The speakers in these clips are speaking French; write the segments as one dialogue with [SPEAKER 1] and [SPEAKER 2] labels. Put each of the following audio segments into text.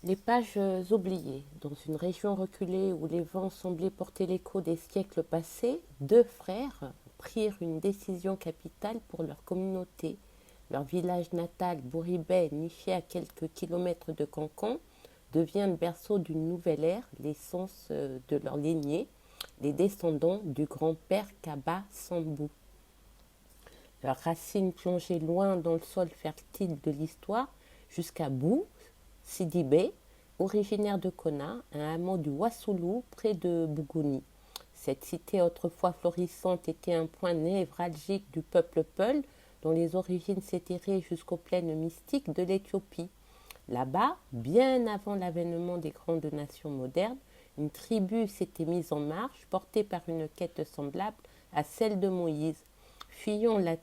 [SPEAKER 1] Les pages oubliées. Dans une région reculée où les vents semblaient porter l'écho des siècles passés, deux frères prirent une décision capitale pour leur communauté. Leur village natal, Bouribet, niché à quelques kilomètres de Cancon, devient le berceau d'une nouvelle ère, l'essence de leur lignée, les descendants du grand-père Kaba Sambou. Leurs racines plongées loin dans le sol fertile de l'histoire, jusqu'à Bou, Sidibé, originaire de Kona, un hameau du Wassoulou près de Bougouni. Cette cité autrefois florissante était un point névralgique du peuple Peul, dont les origines s'étiraient jusqu'aux plaines mystiques de l'Éthiopie. Là-bas, bien avant l'avènement des grandes nations modernes, une tribu s'était mise en marche, portée par une quête semblable à celle de Moïse. Fuyant la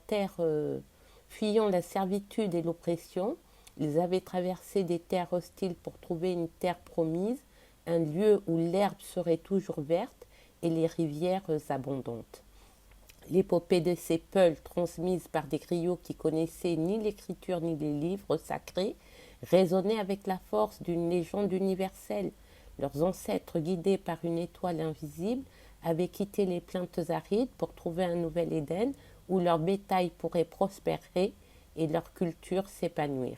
[SPEAKER 1] servitude et l'oppression, ils avaient traversé des terres hostiles pour trouver une terre promise, un lieu où l'herbe serait toujours verte et les rivières abondantes. L'épopée de ces peuls, transmise par des griots qui connaissaient ni l'écriture ni les livres sacrés, résonnait avec la force d'une légende universelle. Leurs ancêtres, guidés par une étoile invisible, avaient quitté les plaintes arides pour trouver un nouvel Éden où leur bétail pourrait prospérer et leur culture s'épanouir.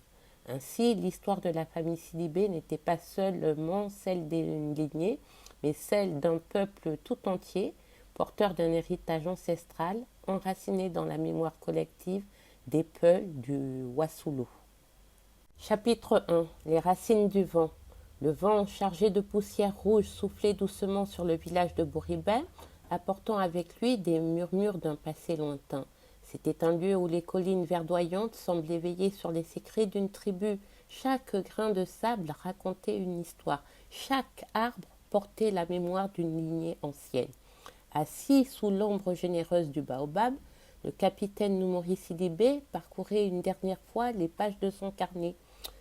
[SPEAKER 1] Ainsi, l'histoire de la famille Sidibé n'était pas seulement celle d'une lignée, mais celle d'un peuple tout entier, porteur d'un héritage ancestral, enraciné dans la mémoire collective des Peuls du Wassoulou. Chapitre 1. Les racines du vent. Le vent chargé de poussière rouge soufflait doucement sur le village de Bouribin, apportant avec lui des murmures d'un passé lointain. C'était un lieu où les collines verdoyantes semblaient veiller sur les secrets d'une tribu. Chaque grain de sable racontait une histoire. Chaque arbre portait la mémoire d'une lignée ancienne. Assis sous l'ombre généreuse du baobab, le capitaine Noumouri Sidibé parcourait une dernière fois les pages de son carnet.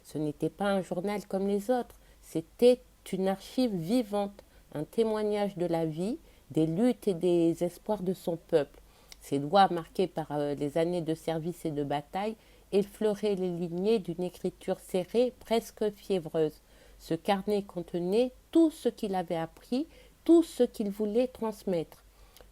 [SPEAKER 1] Ce n'était pas un journal comme les autres, c'était une archive vivante, un témoignage de la vie, des luttes et des espoirs de son peuple. Ses doigts, marqués par les années de service et de bataille, effleuraient les lignées d'une écriture serrée, presque fiévreuse. Ce carnet contenait tout ce qu'il avait appris, tout ce qu'il voulait transmettre.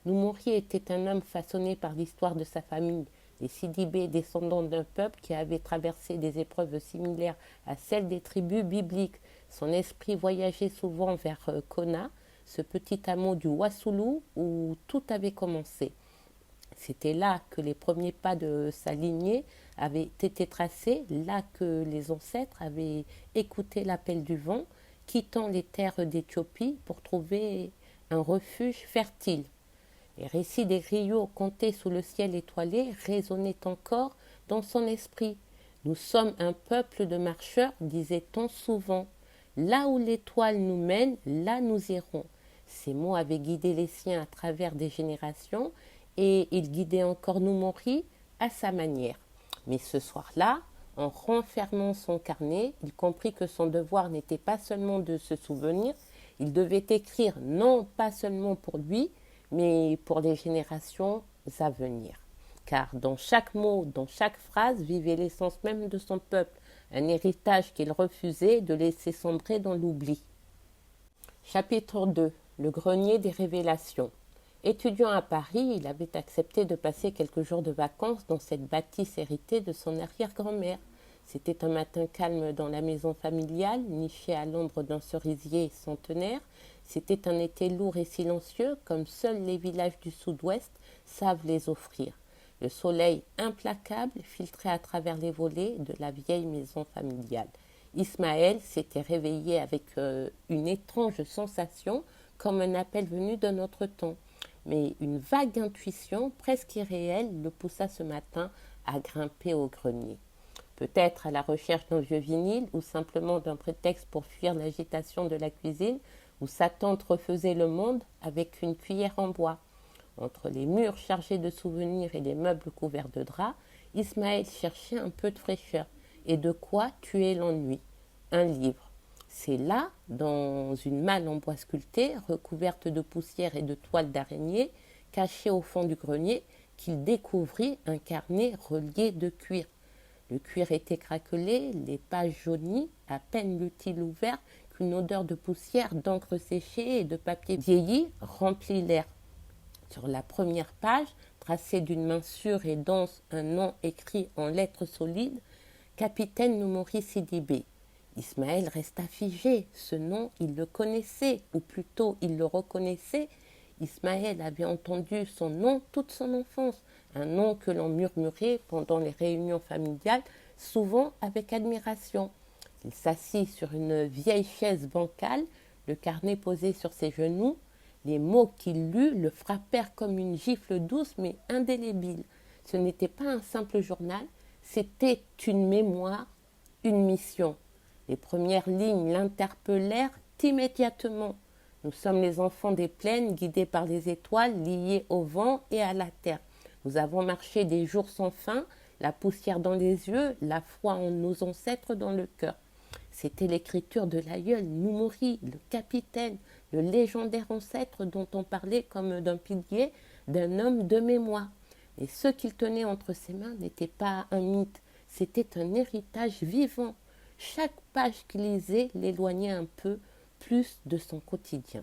[SPEAKER 1] Noumouri était un homme façonné par l'histoire de sa famille. Les Sidibés, descendants d'un peuple qui avait traversé des épreuves similaires à celles des tribus bibliques. Son esprit voyageait souvent vers Kona, ce petit hameau du Wassoulou où tout avait commencé. C'était là que les premiers pas de sa lignée avaient été tracés, là que les ancêtres avaient écouté l'appel du vent, quittant les terres d'Éthiopie pour trouver un refuge fertile. Les récits des griots contés sous le ciel étoilé résonnaient encore dans son esprit. Nous sommes un peuple de marcheurs, disait-on souvent. Là où l'étoile nous mène, là nous irons. Ces mots avaient guidé les siens à travers des générations et il guidait encore Noumouri à sa manière. Mais ce soir-là, en renfermant son carnet, il comprit que son devoir n'était pas seulement de se souvenir, il devait écrire non pas seulement pour lui, mais pour les générations à venir. Car dans chaque mot, dans chaque phrase vivait l'essence même de son peuple, un héritage qu'il refusait de laisser sombrer dans l'oubli. Chapitre 2. Le grenier des révélations. Étudiant à Paris, il avait accepté de passer quelques jours de vacances dans cette bâtisse héritée de son arrière-grand-mère. C'était un matin calme dans la maison familiale, nichée à l'ombre d'un cerisier centenaire. C'était un été lourd et silencieux, comme seuls les villages du sud-ouest savent les offrir. Le soleil implacable filtrait à travers les volets de la vieille maison familiale. Ismaël s'était réveillé avec une étrange sensation, comme un appel venu d'un autre temps. Mais une vague intuition, presque irréelle, le poussa ce matin à grimper au grenier. Peut-être à la recherche d'un vieux vinyle ou simplement d'un prétexte pour fuir l'agitation de la cuisine où sa tante refaisait le monde avec une cuillère en bois. Entre les murs chargés de souvenirs et les meubles couverts de draps, Ismaël cherchait un peu de fraîcheur et de quoi tuer l'ennui. Un livre. C'est là, dans une malle en bois sculpté, recouverte de poussière et de toiles d'araignée, cachée au fond du grenier, qu'il découvrit un carnet relié de cuir. Le cuir était craquelé, les pages jaunies, à peine l'eût-il ouvert qu'une odeur de poussière, d'encre séchée et de papier vieilli remplit l'air. Sur la première page, tracé d'une main sûre et dense, un nom écrit en lettres solides, Capitaine Noumouri Sidibé. Ismaël resta figé. Ce nom, il le connaissait, ou plutôt il le reconnaissait. Ismaël avait entendu son nom toute son enfance, un nom que l'on murmurait pendant les réunions familiales, souvent avec admiration. Il s'assit sur une vieille chaise bancale, le carnet posé sur ses genoux. Les mots qu'il lut le frappèrent comme une gifle douce mais indélébile. Ce n'était pas un simple journal, c'était une mémoire, une mission. Les premières lignes l'interpellèrent immédiatement. Nous sommes les enfants des plaines, guidés par les étoiles, liés au vent et à la terre. Nous avons marché des jours sans fin, la poussière dans les yeux, la foi en nos ancêtres dans le cœur. C'était l'écriture de l'aïeul Noumouri, le capitaine, le légendaire ancêtre dont on parlait comme d'un pilier, d'un homme de mémoire. Et ce qu'il tenait entre ses mains n'était pas un mythe, c'était un héritage vivant. Chaque page qu'il lisait l'éloignait un peu plus de son quotidien.